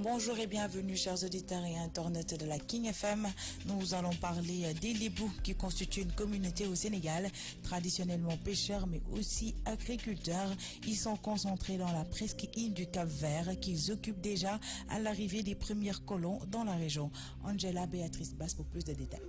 Bonjour et bienvenue chers auditeurs et internautes de la King FM. Nous allons parler des Lébous qui constituent une communauté au Sénégal, traditionnellement pêcheurs mais aussi agriculteurs. Ils sont concentrés dans la presqu'île du Cap-Vert qu'ils occupent déjà à l'arrivée des premiers colons dans la région. Angela Béatrice Basse pour plus de détails.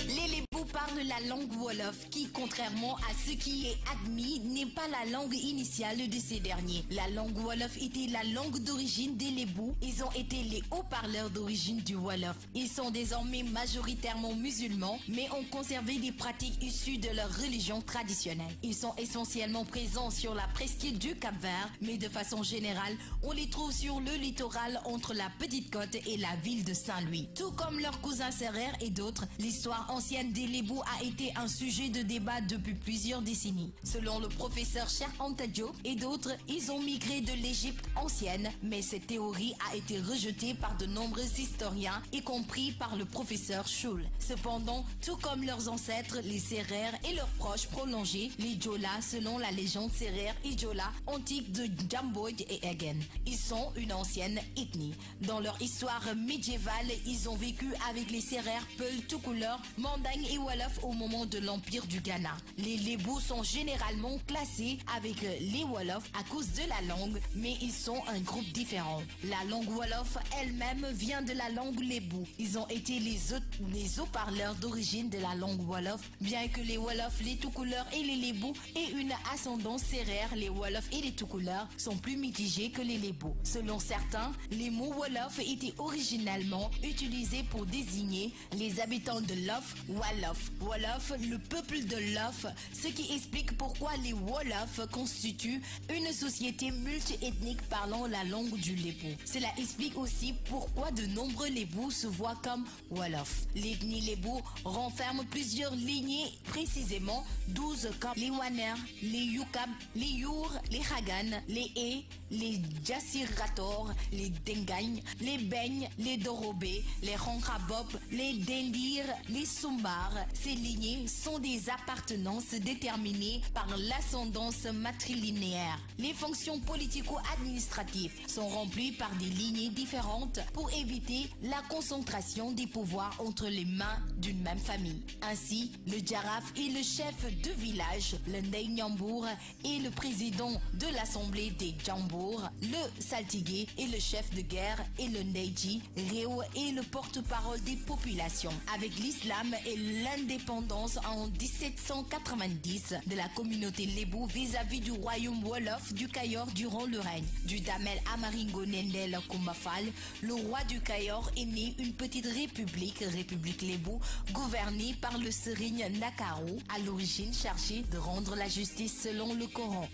Les Lébous parlent la langue Wolof qui, contrairement à ce qui est admis, n'est pas la langue initiale de ces derniers. La langue Wolof était la langue d'origine des Lébous. Ils ont été les haut-parleurs d'origine du Wolof. Ils sont désormais majoritairement musulmans, mais ont conservé des pratiques issues de leur religion traditionnelle. Ils sont essentiellement présents sur la presqu'île du Cap-Vert, mais de façon générale, on les trouve sur le littoral entre la Petite Côte et la ville de Saint-Louis. Tout comme leurs cousins sérères et d'autres, l'histoire ancienne des Lébous a été un sujet de débat depuis plusieurs décennies. Selon le professeur Cheikh Anta Diop et d'autres, ils ont migré de l'Égypte ancienne, mais cette théorie a été rejetée par de nombreux historiens, y compris par le professeur Schul. Cependant, tout comme leurs ancêtres, les Sérères et leurs proches prolongés, les Djola, selon la légende sérère et Djola antique de Djamboy et Egen. Ils sont une ancienne ethnie. Dans leur histoire médiévale, ils ont vécu avec les Sérères, Peuls, Toucouleurs, Manding et Wolof au moment de l'Empire du Ghana. Les Lébous sont généralement classés avec les Wolofs à cause de la langue, mais ils sont un groupe différent. La langue Wolof elle-même vient de la langue Lébou. Ils ont été les haut-parleurs d'origine de la langue Wolof, bien que les Wolofs, les Toucouleurs et les Lébous aient une ascendance sérère, les Wolofs et les Toucouleurs sont plus mitigés que les Lébous. Selon certains, les mots Wolof étaient originalement utilisés pour désigner les habitants de Lof, Wolof. Wolof, le peuple de Lof, ce qui explique pourquoi les Wolofs constituent une société multiethnique parlant la langue du Lébou. Cela explique aussi pourquoi de nombreux Lébous se voient comme Wolof. L'ethnie Lébou renferme plusieurs lignées, précisément 12 comme les Waner, les Yukab, les Your, les Hagan, les E, les Jassirator, les Dengagne, les Beignes, les Dorobé, les Ronkrabop, les Dendir, les Sumbar. Ces lignées sont des appartenances déterminées par l'ascendance matrilinéaire. Les fonctions politico-administratives sont remplies par des lignées différentes pour éviter la concentration des pouvoirs entre les mains d'une même famille. Ainsi, le Djaraf est le chef de village, le Ndey Nyambour est le président de l'assemblée des Djambour, le Saltigué est le chef de guerre et le Ndeyji Réo est le porte-parole des populations. Avec l'islam et l'indépendance en 1790 de la communauté Lébou vis-à-vis du royaume Wolof du Kayor durant le règne du Damel Amaringo Nendel Kumbafal, le roi du Kayor est né une petite république Lébou, gouvernée par le Serigne Nakaru, à l'origine chargé de rendre la justice selon le Coran.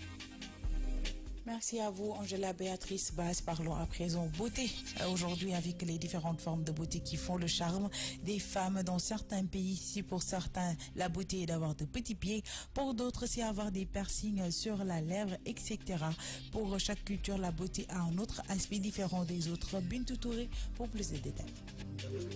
Merci à vous, Angela Béatrice Basse. Parlons à présent beauté. Aujourd'hui, avec les différentes formes de beauté qui font le charme des femmes dans certains pays. Si pour certains, la beauté est d'avoir de petits pieds, pour d'autres, c'est avoir des piercings sur la lèvre, etc. Pour chaque culture, la beauté a un autre aspect différent des autres. Bintou Touré pour plus de détails.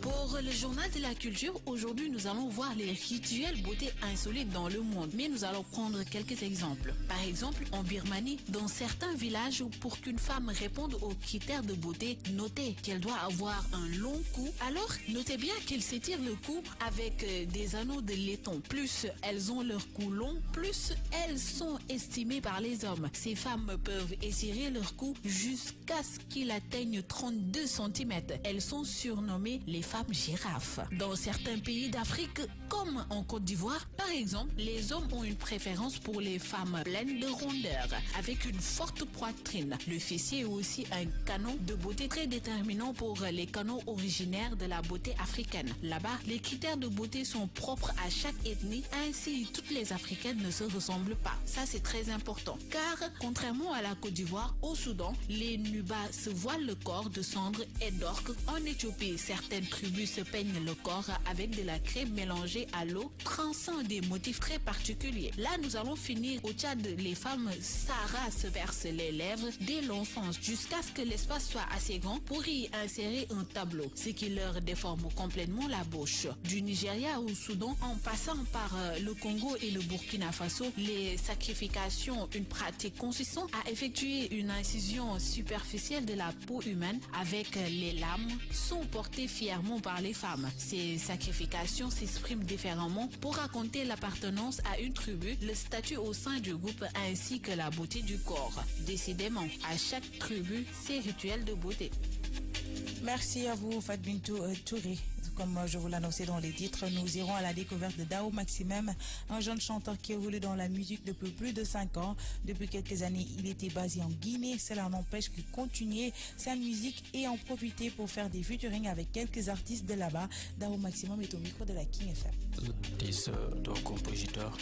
Pour le journal de la culture, aujourd'hui nous allons voir les rituels beauté insolites dans le monde, mais nous allons prendre quelques exemples. Par exemple, en Birmanie, dans certains villages, pour qu'une femme réponde aux critères de beauté, notez qu'elle doit avoir un long cou. Alors, notez bien qu'elles s'étirent le cou avec des anneaux de laiton. Plus elles ont leur cou long, plus elles sont estimées par les hommes. Ces femmes peuvent étirer leur cou jusqu'à ce qu'il atteigne 32 cm. Elles sont surnommées les femmes girafes. Dans certains pays d'Afrique, comme en Côte d'Ivoire, par exemple, les hommes ont une préférence pour les femmes pleines de rondeur, avec une forte poitrine. Le fessier est aussi un canon de beauté très déterminant pour les canons originaires de la beauté africaine. Là-bas, les critères de beauté sont propres à chaque ethnie, ainsi toutes les Africaines ne se ressemblent pas. Ça, c'est très important. Car, contrairement à la Côte d'Ivoire, au Soudan, les Nubas se voilent le corps de cendre et d'orque. En Éthiopie, certaines tribus se peignent le corps avec de la crème mélangée à l'eau, traçant des motifs très particuliers. Là, nous allons finir au Tchad. Les femmes Sahara se versent exercent les lèvres dès l'enfance jusqu'à ce que l'espace soit assez grand pour y insérer un tableau, ce qui leur déforme complètement la bouche. Du Nigeria au Soudan, en passant par le Congo et le Burkina Faso, les sacrifications, une pratique consistant à effectuer une incision superficielle de la peau humaine avec les lames, sont portées fièrement par les femmes. Ces sacrifications s'expriment différemment pour raconter l'appartenance à une tribu, le statut au sein du groupe ainsi que la beauté du corps. Décidément, à chaque tribu, ses rituels de beauté. Merci à vous, Fadbintou Touré. Comme je vous l'annonçais dans les titres, nous irons à la découverte de Dao Maximum, un jeune chanteur qui évolue dans la musique depuis plus de 5 ans. Depuis quelques années, il était basé en Guinée. Cela n'empêche qu'il continue sa musique et en profiter pour faire des featuring avec quelques artistes de là-bas. Dao Maximum est au micro de la King FM. Artiste, compositeur,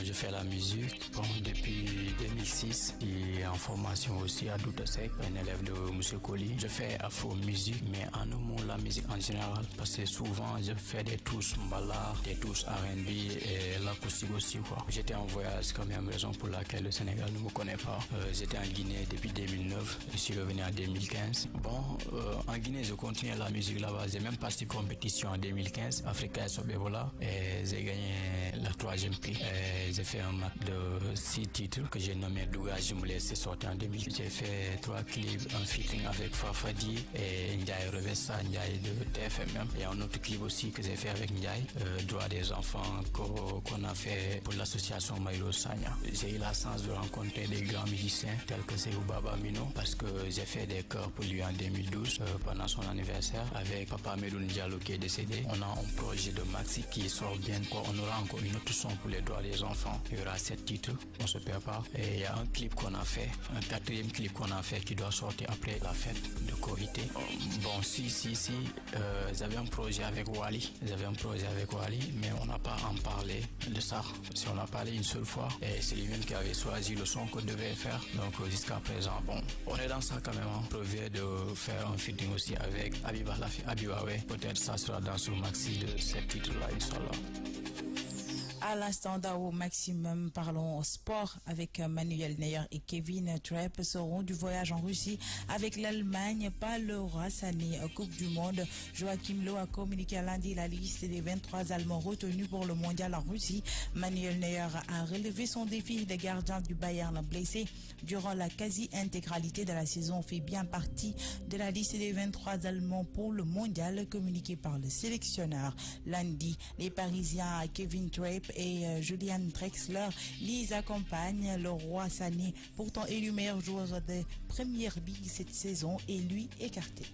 je fais la musique depuis 2006 et en formation aussi à Doutasek, un élève de M. Colli. Je fais afro-musique, mais en amont la musique en général, parce que souvent je fais des touches mbala, des touches R&B et l'acoustique aussi quoi. J'étais en voyage quand même, raison pour laquelle le Sénégal ne me connaît pas. J'étais en Guinée depuis 2009, je suis revenu en 2015. En Guinée je continue la musique là-bas, j'ai même passé compétition en 2015, Africa Sobebola, et j'ai gagné la 3e prix. J'ai fait un match de 6 titres que j'ai nommé Douga Jimoulé, c'est sorti en 2000. J'ai fait 3 clips, un featuring avec Fafadi et Ndiaye Revessa, Ndiaye de TFM. Il y a un autre clip aussi que j'ai fait avec Ndiaye, droit des enfants qu'on a fait pour l'association Maïlo Sanya. J'ai eu la chance de rencontrer des grands musiciens tels que Sekou Baba Mino parce que j'ai fait des chœurs pour lui en 2012 pendant son anniversaire avec Papa Medoune Diallo qui est décédé. On a un projet de maxi qui sort bientôt. On aura encore une autre son pour les droits des enfants. Il y aura 7 titres, on se prépare. Et il y a un clip qu'on a fait, un 4e clip qu'on a fait qui doit sortir après la fête de Korité. J'avais un projet avec Wally, mais on n'a pas en parlé de ça. Si on a parlé une seule fois, et c'est lui-même qui avait choisi le son qu'on devait faire. Donc jusqu'à présent, on est dans ça quand même. On prévoit de faire un featuring aussi avec Abiba Lafi, Abiba, ouais. Peut-être ça sera dans ce maxi de 7 titres-là, Inch'Allah. À l'instant, Dao Maximum, parlons sport avec Manuel Neuer et Kevin Trapp seront du voyage en Russie avec l'Allemagne. Laura Sané, Coupe du Monde. Joachim Low a communiqué lundi la liste des 23 Allemands retenus pour le mondial en Russie. Manuel Neuer a relevé son défi de gardien du Bayern blessé durant la quasi-intégralité de la saison, fait bien partie de la liste des 23 Allemands pour le mondial communiqué par le sélectionneur. Lundi, les Parisiens Kevin Trapp et Julian Drexler les accompagnent. Le roi Sané, pourtant élu meilleur joueur de Première Ligue cette saison, est lui écarté.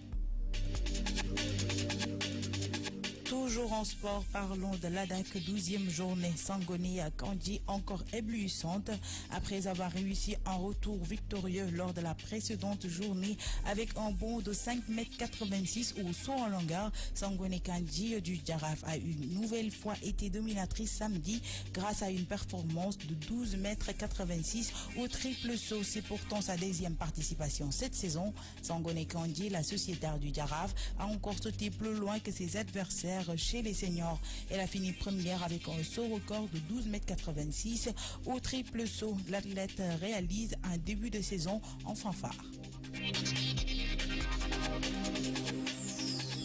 Toujours en sport, parlons de l'ADAC, 12e journée. Sangoné à Kandji, encore éblouissante. Après avoir réussi un retour victorieux lors de la précédente journée avec un bond de 5,86 m au saut en longueur, Sangoné Kandji du Djaraf a une nouvelle fois été dominatrice samedi grâce à une performance de 12,86 m au triple saut. C'est pourtant sa 2e participation cette saison. Sangoné Kandji, la sociétaire du Djaraf, a encore sauté plus loin que ses adversaires chez les seniors. Elle a fini première avec un saut record de 12,86 m au triple saut. L'athlète réalise un début de saison en fanfare.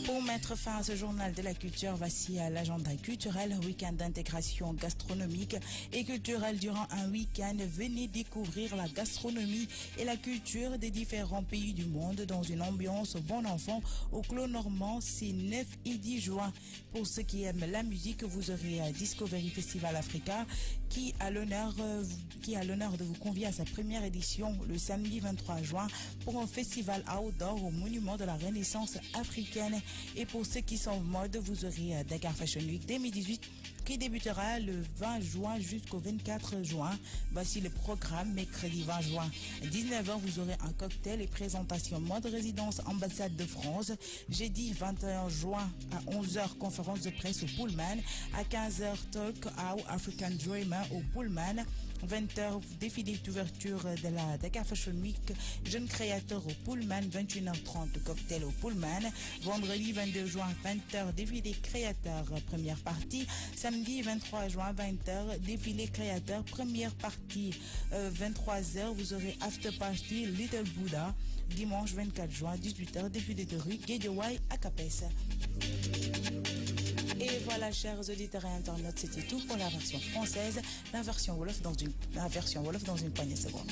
Pour mettre fin à ce journal de la culture, voici l'agenda culturel, week-end d'intégration gastronomique et culturelle. Durant un week-end, venez découvrir la gastronomie et la culture des différents pays du monde dans une ambiance bon enfant au Clos Normand. C'est 9 et 10 juin. Pour ceux qui aiment la musique, vous aurez Discovery Festival Africa qui a l'honneur de vous convier à sa première édition le samedi 23 juin pour un festival outdoor au monument de la Renaissance africaine. Et pour ceux qui sont en mode, vous aurez Dakar Fashion Week 2018 qui débutera le 20 juin jusqu'au 24 juin. Voici le programme. Mercredi 20 juin, 19h, vous aurez un cocktail et présentation mode résidence ambassade de France. Jeudi 21 juin à 11h, conférence de presse au Pullman. À 15h, talk out African Dreamer au Pullman. 20h, défilé d'ouverture de la Dakar Fashion Week, jeunes créateurs au Pullman, 21h30, cocktail au Pullman. Vendredi 22 juin, 20h, défilé créateur, première partie. Samedi 23 juin, 20h, défilé créateur, première partie. 23h, vous aurez after party Little Buddha. Dimanche 24 juin, 18h, défilé de rue Guédiawaye à Capes. Et voilà, chers auditeurs et internautes, c'était tout pour la version française. La version Wolof dans une poignée de secondes.